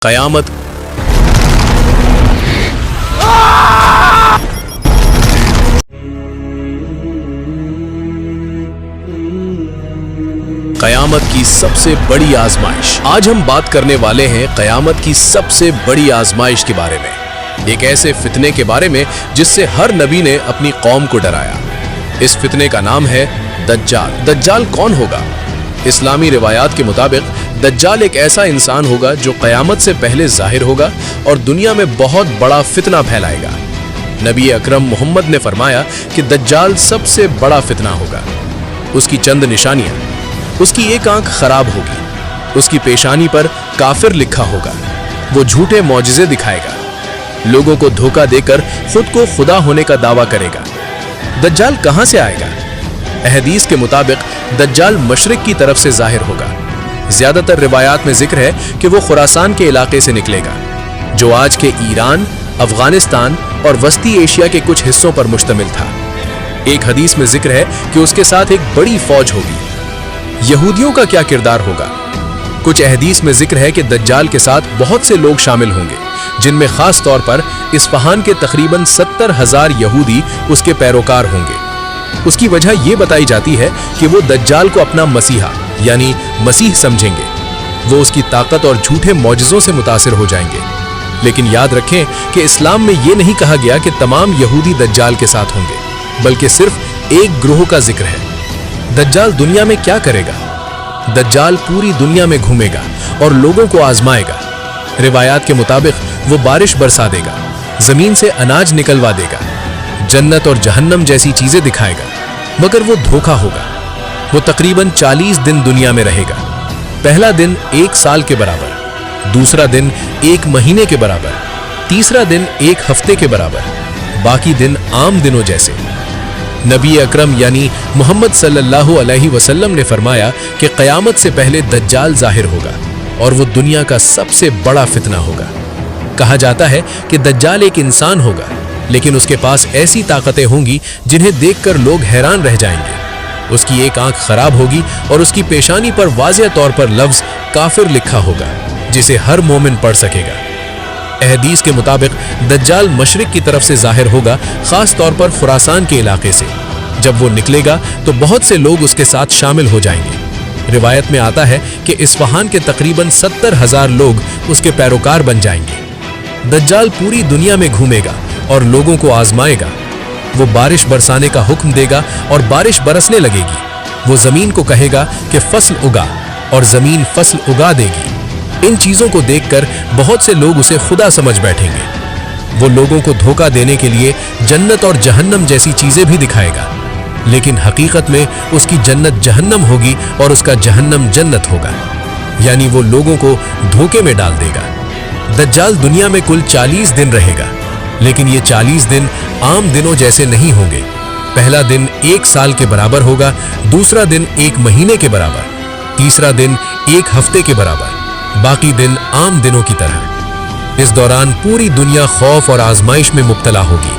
قیامت قیامت کی سب سے بڑی آزمائش۔ آج ہم بات کرنے والے ہیں قیامت کی سب سے بڑی آزمائش کے بارے میں، ایک ایسے فتنے کے بارے میں جس سے ہر نبی نے اپنی قوم کو ڈرایا۔ اس فتنے کا نام ہے دجال۔ دجال کون ہوگا؟ اسلامی روایات کے مطابق دجال ایک ایسا انسان ہوگا جو قیامت سے پہلے ظاہر ہوگا اور دنیا میں بہت بڑا فتنہ پھیلائے گا۔ نبی اکرم محمد نے فرمایا کہ دجال سب سے بڑا فتنہ ہوگا۔ اس کی چند نشانیاں: اس کی ایک آنکھ خراب ہوگی، اس کی پیشانی پر کافر لکھا ہوگا، وہ جھوٹے معجزے دکھائے گا، لوگوں کو دھوکہ دے کر خود کو خدا ہونے کا دعویٰ کرے گا۔ دجال کہاں سے آئے گا؟ احادیث کے مطابق دجال مشرق کی طرف سے ظاہر ہوگا۔ زیادہ تر روایات میں ذکر ہے کہ وہ خراسان کے علاقے سے نکلے گا، جو آج کے ایران، افغانستان اور وسطی ایشیا کے کچھ حصوں پر مشتمل تھا۔ ایک حدیث میں ذکر ہے کہ اس کے ساتھ ایک بڑی فوج ہوگی۔ یہودیوں کا کیا کردار ہوگا؟ کچھ احادیث میں ذکر ہے کہ دجال کے ساتھ بہت سے لوگ شامل ہوں گے، جن میں خاص طور پر اصفہان کے تقریباً 70,000 یہودی اس کے پیروکار ہوں گے۔ اس کی وجہ یہ بتائی جاتی ہے کہ وہ دجال کو اپنا مسیحا یعنی مسیح سمجھیں گے۔ وہ اس کی طاقت اور جھوٹے معجزوں سے متاثر ہو جائیں گے۔ لیکن یاد رکھیں کہ اسلام میں یہ نہیں کہا گیا کہ تمام یہودی دجال کے ساتھ ہوں گے، بلکہ صرف ایک گروہ کا ذکر ہے۔ دجال دنیا میں کیا کرے گا؟ دجال پوری دنیا میں گھومے گا اور لوگوں کو آزمائے گا۔ روایات کے مطابق وہ بارش برسا دے گا، زمین سے اناج نکلوا دے گا، جنت اور جہنم جیسی چیزیں دکھائے گا، مگر وہ دھوکا ہوگا۔ وہ تقریباً 40 دن دنیا میں رہے گا۔ پہلا دن 1 سال کے برابر، دوسرا دن 1 مہینے کے برابر، تیسرا دن 1 ہفتے کے برابر، باقی دن عام دنوں جیسے۔ نبی اکرم یعنی محمد صلی اللہ علیہ وسلم نے فرمایا کہ قیامت سے پہلے دجال ظاہر ہوگا اور وہ دنیا کا سب سے بڑا فتنہ ہوگا۔ کہا جاتا ہے کہ دجال ایک انسان ہوگا، لیکن اس کے پاس ایسی طاقتیں ہوں گی جنہیں دیکھ کر لوگ حیران رہ جائیں گے۔ اس کی ایک آنکھ خراب ہوگی اور اس کی پیشانی پر واضح طور پر لفظ کافر لکھا ہوگا، جسے ہر مومن پڑھ سکے گا۔ احادیث کے مطابق دجال مشرق کی طرف سے ظاہر ہوگا، خاص طور پر خراسان کے علاقے سے۔ جب وہ نکلے گا تو بہت سے لوگ اس کے ساتھ شامل ہو جائیں گے۔ روایت میں آتا ہے کہ اصفہان کے تقریباً 70,000 لوگ اس کے پیروکار بن جائیں گے۔ دجال پوری دنیا میں گھومے گا اور لوگوں کو آزمائے گا۔ وہ بارش برسانے کا حکم دے گا اور بارش برسنے لگے گی۔ وہ زمین کو کہے گا کہ فصل اگا اور زمین فصل اگا دے گی۔ ان چیزوں کو دیکھ کر بہت سے لوگ اسے خدا سمجھ بیٹھیں گے۔ وہ لوگوں کو دھوکہ دینے کے لیے جنت اور جہنم جیسی چیزیں بھی دکھائے گا، لیکن حقیقت میں اس کی جنت جہنم ہوگی اور اس کا جہنم جنت ہوگا، یعنی وہ لوگوں کو دھوکے میں ڈال دے گا۔ دجال دنیا میں کل 40 دن رہے گا، لیکن یہ 40 دن عام دنوں جیسے نہیں ہوں گے۔ پہلا دن 1 سال کے برابر ہوگا، دوسرا دن 1 مہینے کے برابر، تیسرا دن 1 ہفتے کے برابر، باقی دن عام دنوں کی طرح۔ اس دوران پوری دنیا خوف اور آزمائش میں مبتلا ہوگی،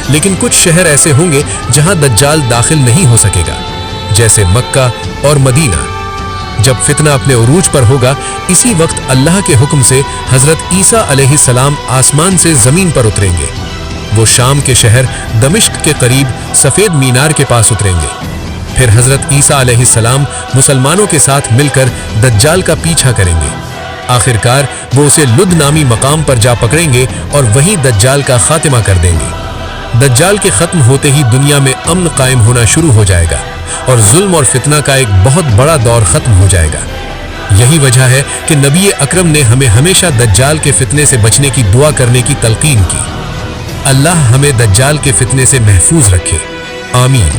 لیکن کچھ شہر ایسے ہوں گے جہاں دجال داخل نہیں ہو سکے گا، جیسے مکہ اور مدینہ۔ جب فتنہ اپنے عروج پر ہوگا، اسی وقت اللہ کے حکم سے حضرت عیسیٰ علیہ السلام آسمان سے زمین پر اتریں گے۔ وہ شام کے شہر دمشق کے قریب سفید مینار کے پاس اتریں گے۔ پھر حضرت عیسیٰ علیہ السلام مسلمانوں کے ساتھ مل کر دجال کا پیچھا کریں گے۔ آخرکار وہ اسے لد نامی مقام پر جا پکڑیں گے اور وہیں دجال کا خاتمہ کر دیں گے۔ دجال کے ختم ہوتے ہی دنیا میں امن قائم ہونا شروع ہو جائے گا اور ظلم اور فتنہ کا ایک بہت بڑا دور ختم ہو جائے گا۔ یہی وجہ ہے کہ نبی اکرم نے ہمیں ہمیشہ دجال کے فتنے سے بچنے کی دعا کرنے کی تلقین کی۔ اللہ ہمیں دجال کے فتنے سے محفوظ رکھے، آمین۔